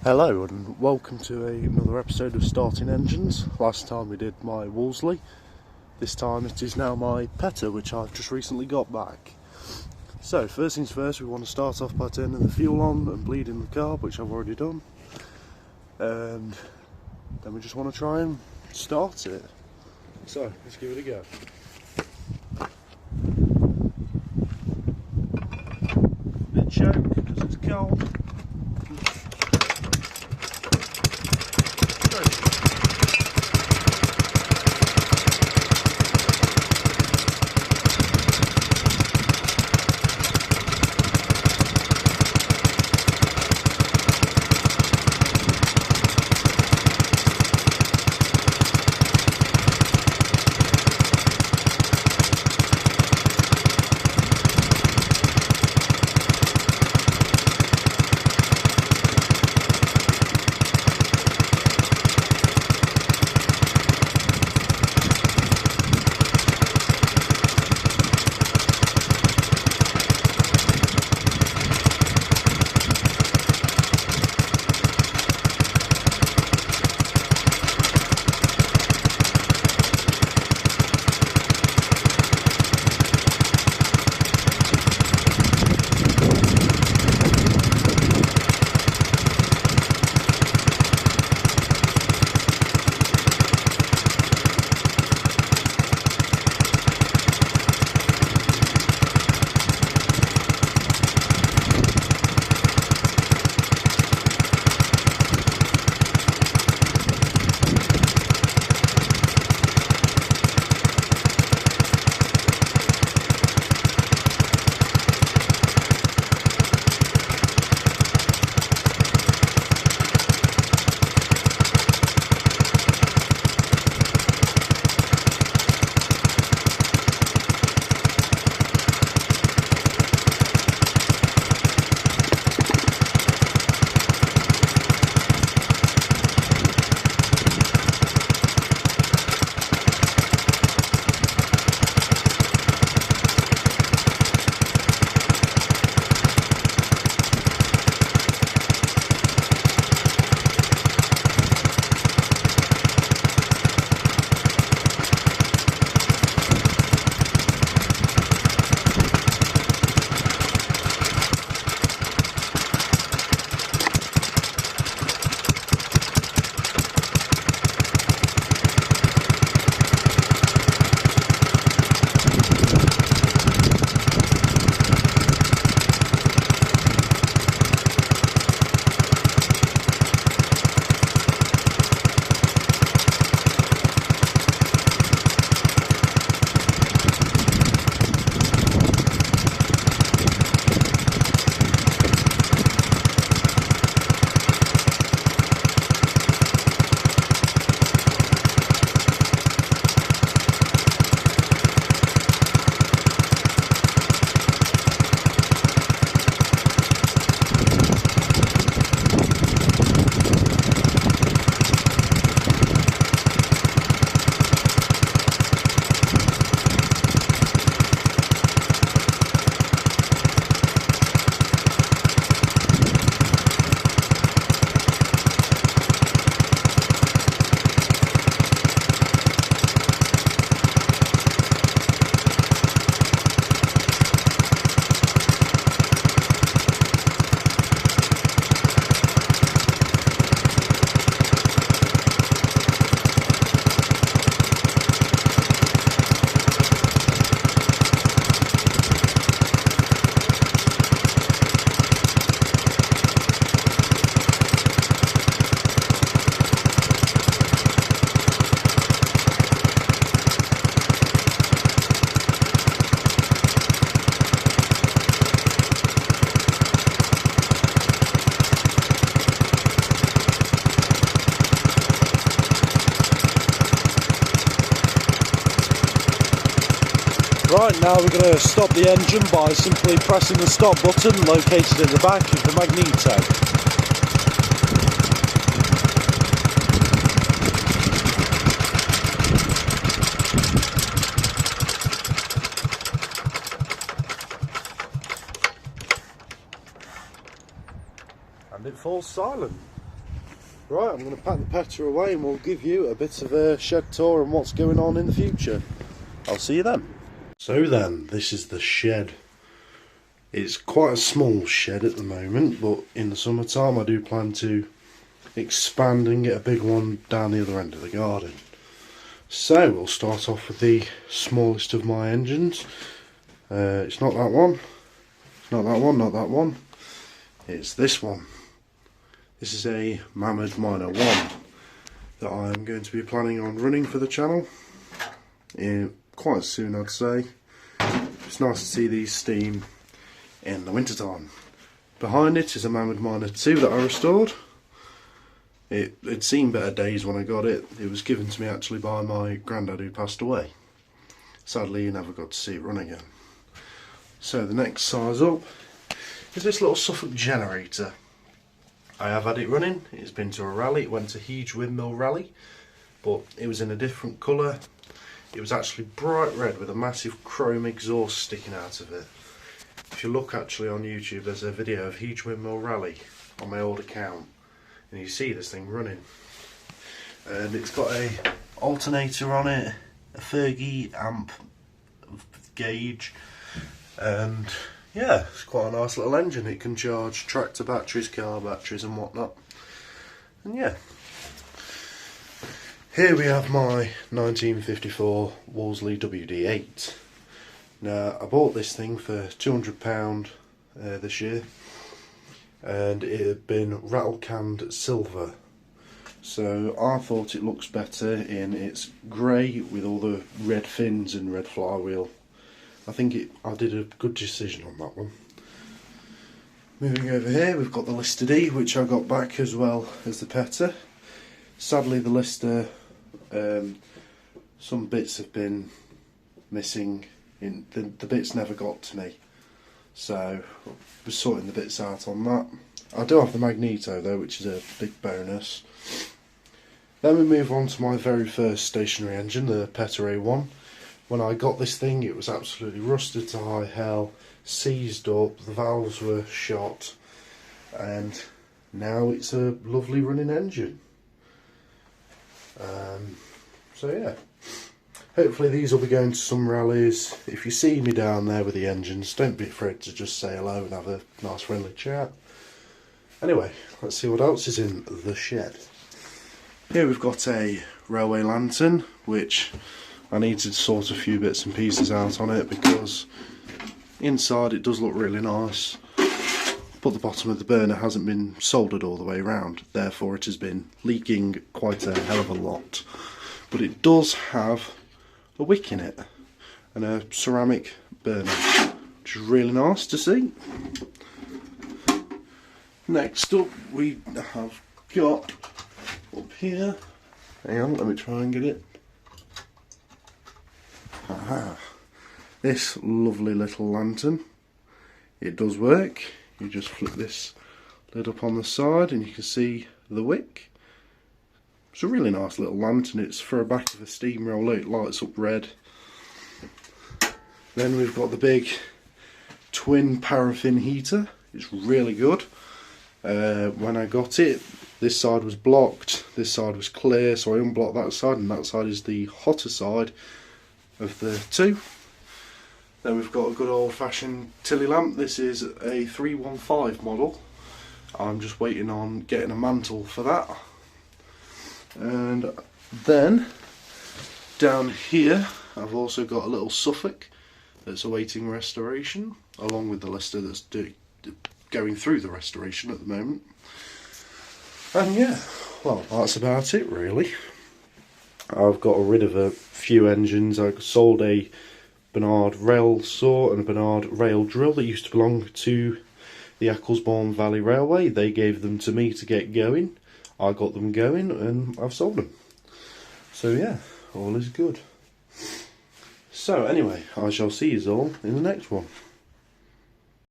Hello and welcome to another episode of Starting Engines. Last time we did my Wolseley. This time it is now my Petter, which I've just recently got back. So first things first, we want to start off by turning the fuel on and bleeding the carb, which I've already done. And then we just want to try and start it. So let's give it a go. Bit choked because it's cold. Right, now we're going to stop the engine by simply pressing the stop button located at the back of the magneto. And it falls silent. Right, I'm going to pack the Petter away and we'll give you a bit of a shed tour and what's going on in the future. I'll see you then. So then, this is the shed. It's quite a small shed at the moment, but in the summertime I do plan to expand and get a big one down the other end of the garden. So we'll start off with the smallest of my engines. It's not that one, it's not that one, not that one. It's this one. This is a Mammoth Miner 1 that I'm going to be planning on running for the channel quite soon, I'd say. It's nice to see these steam in the wintertime. Behind it is a Mammoth Miner 2 that I restored. It'd seen better days when I got it. It was given to me actually by my granddad who passed away. Sadly, he never got to see it run again. So the next size up is this little Suffolk generator. I have had it running. It's been to a rally. It went to Huge Windmill Rally, but it was in a different colour. It was actually bright red with a massive chrome exhaust sticking out of it. If you look actually on YouTube, there's a video of Huge Windmill Rally on my old account, and you see this thing running. And it's got a alternator on it, a Fergie amp gauge, and yeah, it's quite a nice little engine. It can charge tractor batteries, car batteries and whatnot. And yeah, here we have my 1954 Wolseley WD-8. Now, I bought this thing for £200 this year, and it had been rattle canned silver. So I thought it looks better in its grey with all the red fins and red flywheel. I think I did a good decision on that one. Moving over here, we've got the Lister D, which I got back as well as the Petter. Sadly, the Lister, some bits have been missing. The bits never got to me, so I was sorting the bits out on that. I do have the Magneto though, which is a big bonus. Then we move on to my very first stationary engine, the Petter A1. When I got this thing, it was absolutely rusted to high hell, seized up, the valves were shot, and now it's a lovely running engine. So yeah, hopefully these will be going to some rallies. If you see me down there with the engines, don't be afraid to just say hello and have a nice friendly chat. Anyway, let's see what else is in the shed. Here we've got a railway lantern, which I need to sort a few bits and pieces out on it because inside it does look really nice, but the bottom of the burner hasn't been soldered all the way around, therefore it has been leaking quite a hell of a lot. But it does have a wick in it and a ceramic burner, which is really nice to see. Next up we have got up here, hang on, let me try and get it. Aha. This lovely little lantern. It does work. You just flip this lid up on the side and you can see the wick. It's a really nice little lantern. It's for a back of a steamroller. It lights up red. Then we've got the big twin paraffin heater. It's really good. When I got it, this side was blocked, this side was clear, so I unblocked that side, and that side is the hotter side of the two. Then we've got a good old-fashioned Tilly lamp. This is a 315 model. I'm just waiting on getting a mantle for that. And then down here I've also got a little Suffolk that's awaiting restoration, along with the Lister that's going through the restoration at the moment. And yeah, well, that's about it really. I've got rid of a few engines. I sold a Bernard rail saw and a Bernard rail drill that used to belong to the Ecclesbourne Valley Railway. They gave them to me to get going. I got them going and I've sold them. So yeah, all is good. So anyway, I shall see you all in the next one.